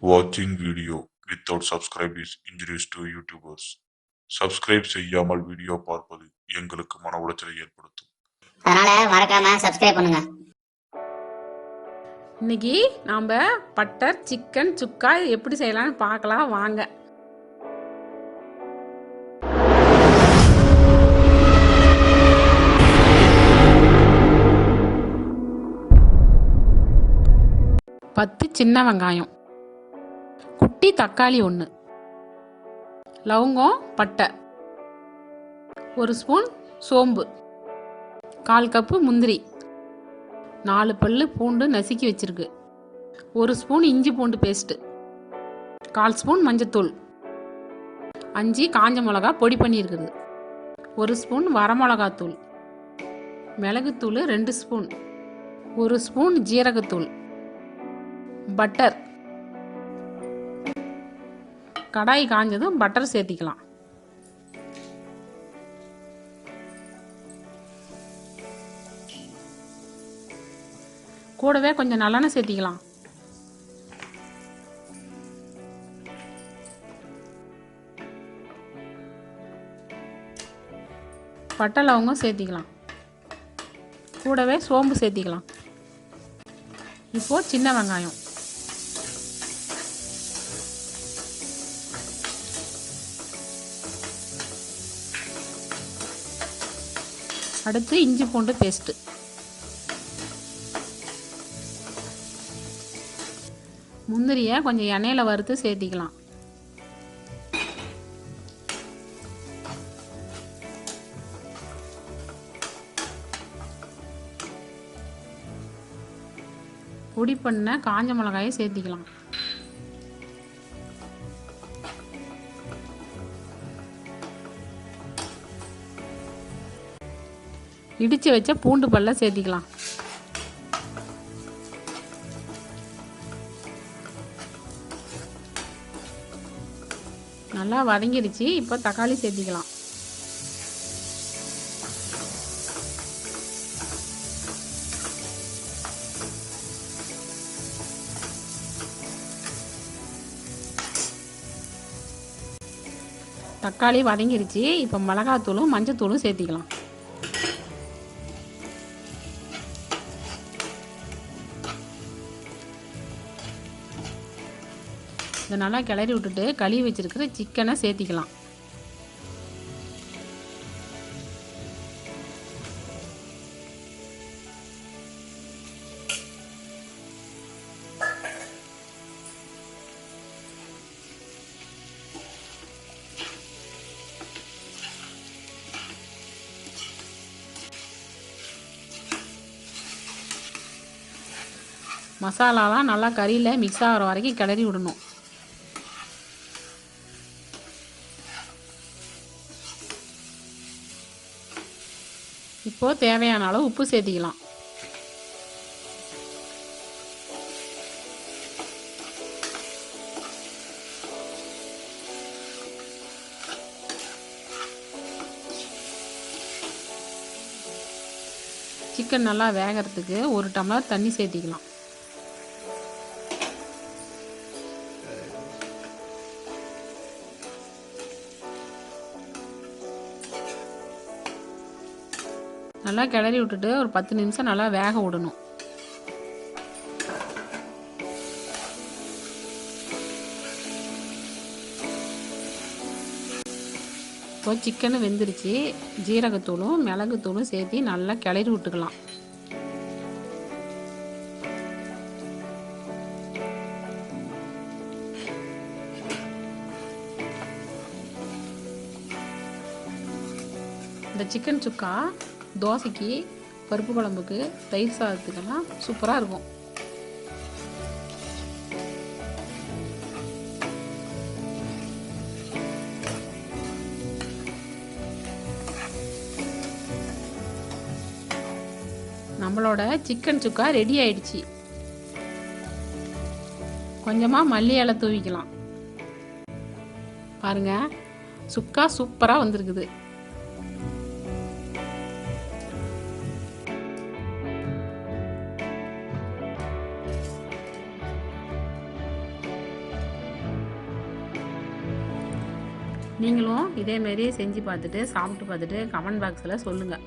Watching video without subscribe is injurious to YouTubers. Subscribe செய்யாமல் video பார்ப்பது எங்களுக்கு மன உளைச்சலை ஏற்படுத்தும். அதனால மறக்காம சப்ஸ்கிரைப் பண்ணுங்க. இன்னைக்கு நாம் பட்டர் சிக்கன் சுக்கா எப்படி செய்யலாம்னு பார்க்கலாம் வாங்க. பத்து சின்ன வெங்காயம், குட்டி தக்காளி 1, லவங்கம் பட்டை, 1 ஸ்பூன் சோம்பு, 1/4 கப்பு முந்திரி, 4 பல்லு பூண்டு நசுக்கி வச்சிருக்கு, 1 ஸ்பூன் இஞ்சி பூண்டு பேஸ்ட்டு, 1/4 ஸ்பூன் மஞ்சத்தூள், 5 காஞ்ச மிளகா பொடி பண்ணியிருக்குது, 1 ஸ்பூன் வரமிளகாத்தூள், மிளகுத்தூள் 2 ஸ்பூன், 1 ஸ்பூன் ஜீரகத்தூள், பட்டர். கடாய் காஞ்சதும் பட்டர் சேர்த்திக்கலாம். கூடவே கொஞ்சம் நல்லெண்ணெய் சேர்த்திக்கலாம். பட்டை லவங்கம் சேர்த்திக்கலாம். கூடவே சோம்பு சேர்த்திக்கலாம். இப்போது சின்ன வெங்காயம், அடுத்து இஞ்சி பூண்டு பேஸ்ட்டு, முந்திரியை கொஞ்சம் எண்ணெயில் வறுத்து சேர்த்திக்கலாம். பொடி பண்ண காஞ்ச மிளகாயை சேர்த்திக்கலாம். இடித்து வச்ச பூண்டு பல்ல சேர்த்திக்கலாம். நல்லா வதங்கிடுச்சு. இப்போ தக்காளி சேர்த்திக்கலாம். தக்காளி வதங்கிடுச்சு. இப்போ மிளகாத்தூளும் மஞ்சத்தூளும் சேர்த்திக்கலாம். இதை நல்லா கிளறி விட்டுட்டு கழுவி வச்சிருக்கிற சிக்கனை சேர்த்திக்கலாம். மசாலாலாம் நல்லா கறியில் மிக்ஸ் ஆகிற வரைக்கும் கிளறி விடணும். இப்போது தேவையான அளவு உப்பு சேர்த்திக்கலாம். சிக்கன் நல்லா வேகிறதுக்கு 1 டம்ளர் தண்ணி சேர்த்திக்கலாம். நல்லா கிளறி விட்டுட்டு ஒரு 10 நிமிஷம் நல்லா வேக விடணும். இப்போ சிக்கனு வெந்துருச்சு. ஜீரகத்தூளும் மிளகுத்தூளும் சேர்த்து நல்லா கிளறி விட்டுக்கலாம். இந்த சிக்கன் சுக்கா தோசைக்கு, பருப்பு குழம்புக்கு, தயிர் சாதத்துக்கெல்லாம் சூப்பராக இருக்கும். நம்மளோட சிக்கன் சுக்கா ரெடி ஆயிடுச்சு. கொஞ்சமாக மல்லி இலை தூவிக்கலாம். பாருங்க, சுக்கா சூப்பராக வந்திருக்குது. நீங்களும் இதேமாரி செஞ்சு பார்த்துட்டு சாப்பிட்டு பார்த்துட்டு கமெண்ட் பாக்ஸில் சொல்லுங்கள்.